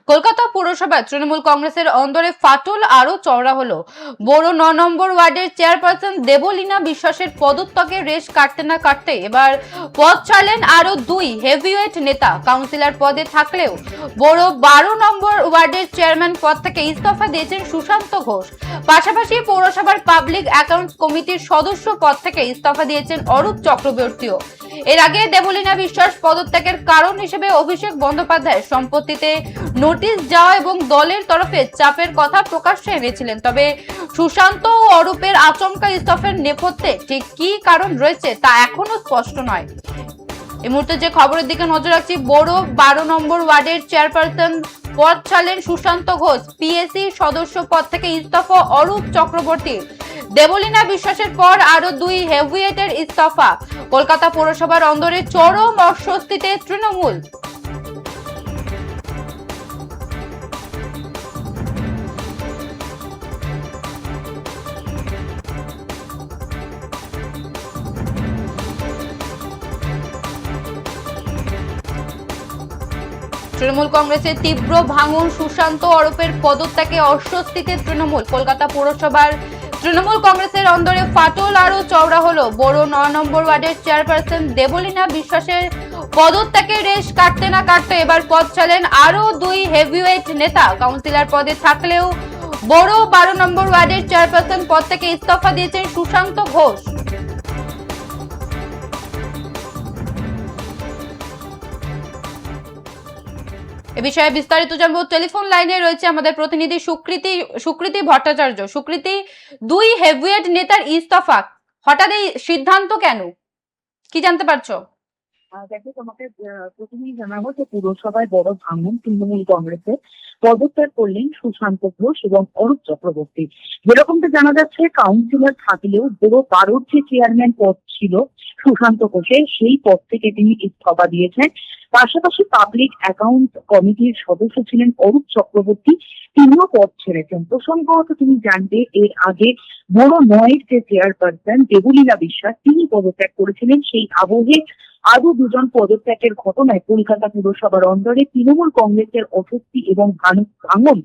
কলকাতা পুরসভায় তৃণমূল কংগ্রেসের অন্দরে ফাটল আরো চওড়া হলো। বড় 9 নম্বর ওয়ার্ডের চেয়ারপারসন দেবলীনা বিশ্বাসের পদত্যাগের রেশ কাটতে না কাটতে এবার পদ ছাড়লেন আরো দুই হেভিওয়েট নেতা। কাউন্সিলর পদে থাকলেও বড় 12 নম্বর ওয়ার্ডের চেয়ারম্যান পদ থেকে ইস্তফা দিয়েছেন সুশান্ত ঘোষ। পাশাপাশি পৌরসভার পাবলিক অ্যাকাউন্টস কমিটির সদস্য পদ থেকে ইস্তফা দিয়েছেন অরূপ চক্রবর্তীও। এর আগে দেবলীনা বিশ্বাস পদত্যাগের কারণ হিসেবে অভিষেক বন্দ্যোপাধ্যায়ের সম্পত্তিতে নোটিশ যাওয়া এবং দলের তরফে চাপের কথা প্রকাশ্যে এনেছিলেন। তবে সুশান্ত ও অরূপের আচমকা ইস্তফার নেপথ্যে ঠিক কি কারণ রয়েছে তা এখনো স্পষ্ট নয়। এই মুহূর্তে যে খবরের দিকে নজর রাখছি, বড় 12 নম্বর ওয়ার্ডের চেয়ারপারসন পদ ছাড়লেন সুশান্ত ঘোষ। পিএসসি সদস্য পদ থেকে ইস্তফা অরূপ চক্রবর্তী। দেবলীনা বিশ্বাসের পর আরো দুই হেভিওয়েটের ইস্তফা। কলকাতা পৌরসভার অন্দরে চরম অস্বস্তিতে তৃণমূল। তৃণমূল কংগ্রেসের তীব্র ভাঙন, সুশান্ত অরূপের পদত্যাগে অস্বস্তিতে তৃণমূল। কলকাতা পৌরসভার তৃণমূল কংগ্রেসের অন্দরে ফাটল আরো চওড়া হলো। বড় 9 নম্বর ওয়ার্ডের চেয়ারপারসন দেবলীনা বিশ্বাসের পদত্যাগের রেশ কাটতে না কাটতে এবার পদ ছাড়লেন আরো দুই হেভিওয়েট নেতা। কাউন্সিলর পদে থাকলেও বড় 12 নম্বর ওয়ার্ডের চেয়ারপারসন পদ থেকে ইস্তফা দিয়েছেন সুশান্ত ঘোষ। এ বিষয়ে বিস্তারিত জানবো। টেলিফোন লাইনে রয়েছে আমাদের প্রতিনিধি সুকৃতি ভট্টাচার্য। সুকৃতি, দুই হেভিওয়েট নেতার ইস্তফা, হঠাৎ এই সিদ্ধান্ত কেন, কি জানতে পারছো? দেখো, তোমাকে প্রথমেই জানাবো যে পুরসভায় বড় ভাঙন, তৃণমূল কংগ্রেসের পদত্যাগ করলেন সুশান্ত ঘোষ এবং অরূপ চক্রবর্তী। যেরকমটা জানা যাচ্ছে, কাউন্সিলর থাকলেও বড় 12 যে চেয়ারম্যান পদ ছিল সুশান্ত ঘোষের, সেই পদ থেকে তিনি ইস্তফা দিয়েছেন। পাশাপাশি পাবলিক অ্যাকাউন্ট কমিটির সদস্য ছিলেন অরূপ চক্রবর্তী, তিনিও পদ ছেড়েছেন। প্রসঙ্গত তুমি জানবে, এর আগে বড় 9 যে চেয়ারপারসন দেবলীনা বিশ্বাস, তিনি পদত্যাগ করেছিলেন। সেই আবহে আরো দুজন পদত্যাগের ঘটনায় কলকাতা পুরসভার অন্দরে তৃণমূল কংগ্রেসের অস্বস্তি এবং ভাঙন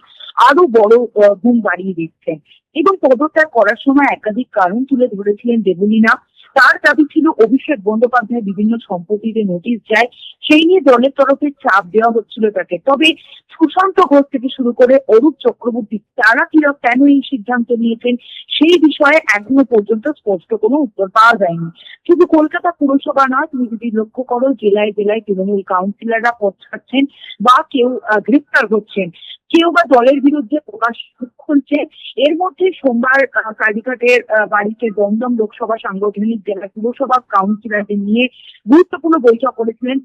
আরো বড় গুণ বাড়িয়ে দিচ্ছে। এবং পদত্যাগ করার সময় একাধিক কারণ তুলে ধরেছিলেন দেবলীনা। তার দাবি ছিল অভিষেক বন্দ্যোপাধ্যায় বিভিন্ন সম্পত্তিতে নোটিশ যায়, সেই নিয়ে দলের তরফে চাপ দেওয়া হচ্ছিল তাকে। তবে সুশান্ত ঘোষ থেকে শুরু করে অরূপ চক্রবর্তী, তারা কেন এই সিদ্ধান্ত নিয়েছেন সেই বিষয়ে এখনো পর্যন্ত স্পষ্ট কোনো উত্তর পাওয়া যায়নি। শুধু কলকাতা পুরসভা নয়, তুমি যদি লক্ষ্য করো, জেলায় জেলায় তৃণমূল কাউন্সিলররা পদ ছাড়ছেন বা কেউ গ্রেফতার হচ্ছেন, কেউ বা দলের বিরুদ্ধে প্রকাশ খুলছে। এর মধ্যে সোমবার কালীঘাটের বাড়িতে দমদম লোকসভা সাংগঠনিক জেলা পুরসভা কাউন্সিলরদের নিয়ে গুরুত্বপূর্ণ বৈঠক করেছিলেন।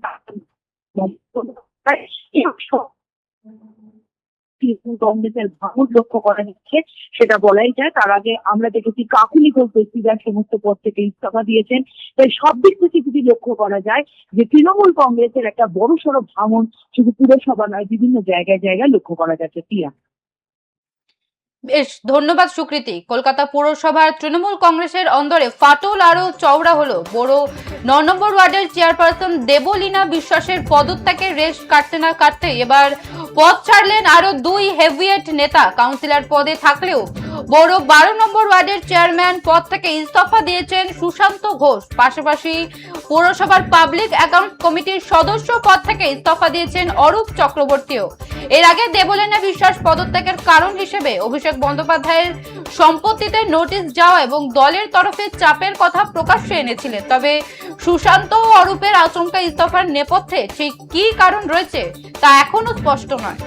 কংগ্রেসের ভাঙন লক্ষ্য করা যাচ্ছে, সেটা বলাই যায়। তার আগে আমরা দেখেছি কাকুলি ঘোষ প্রেসিডেন্ট সমস্ত পদ থেকে ইস্তফা দিয়েছেন। তাই সব দিক থেকে যদি লক্ষ্য করা যায় যে তৃণমূল কংগ্রেসের একটা বড়সড় ভাঙন শুধু পুরসভা নয়, বিভিন্ন জায়গায় জায়গায় লক্ষ্য করা যাচ্ছে। প্রিয়া, বেশ, ধন্যবাদ সুকৃতি। কলকাতা পৌরসভার তৃণমূল কংগ্রেসের অন্দরে ফাটল আরো চওড়া হলো। বড় 9 নম্বর ওয়ার্ডের চেয়ারপারসন দেবলীনা বিশ্বাসের পদত্যাগের রেশ কাটতে না কাটতে এবার পদ ছাড়লেন আরো দুই হেভিওয়েট নেতা। কাউন্সিলর পদে থাকলেও বড় 12 নম্বর ওয়ার্ডের চেয়ারম্যান পদ থেকে ইস্তফা দিয়েছেন সুশান্ত ঘোষ। পাশাপাশি পৌরসভার পাবলিক অ্যাকাউন্ট কমিটির সদস্য পদ থেকে ইস্তফা দিয়েছেন অরূপ চক্রবর্তীও। এর আগে দেবলীনা বিশ্বাস পদত্যাগের কারণ হিসেবে অভিষেক বন্দ্যোপাধ্যায়ের সম্পত্তিতে নোটিশ যাওয়া এবং দলের তরফে চাপের কথা প্রকাশ্যে এনেছিলেন। তবে সুশান্ত ও অরূপের আচমকা ইস্তফার নেপথ্যে ঠিক কি কারণ রয়েছে তা এখনো স্পষ্ট নয়।